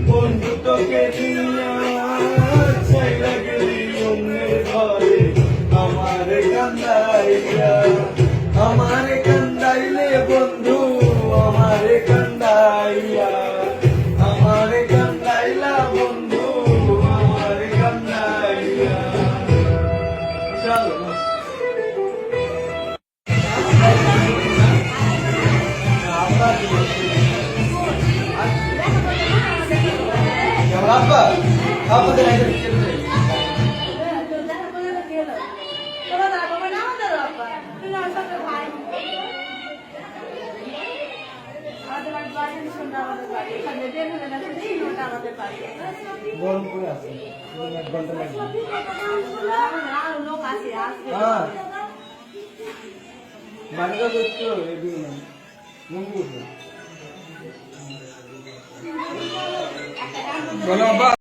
বন্ধু তোকে নিয়া ছাইড়া গেলি অন্যের ঘরে আমারে কান্দাইয়া আমারে কান্দাইলে বন্ধু আমারে কান্দাইয়া আমারে কান্দাইলা বন্ধু আমারে কান্দাইয়া চলো apa? Apa dengan itu? গরম করে আছে এক ঘন্টা লাগবে মানগা করছো এদিকে মুঙ্গু বলো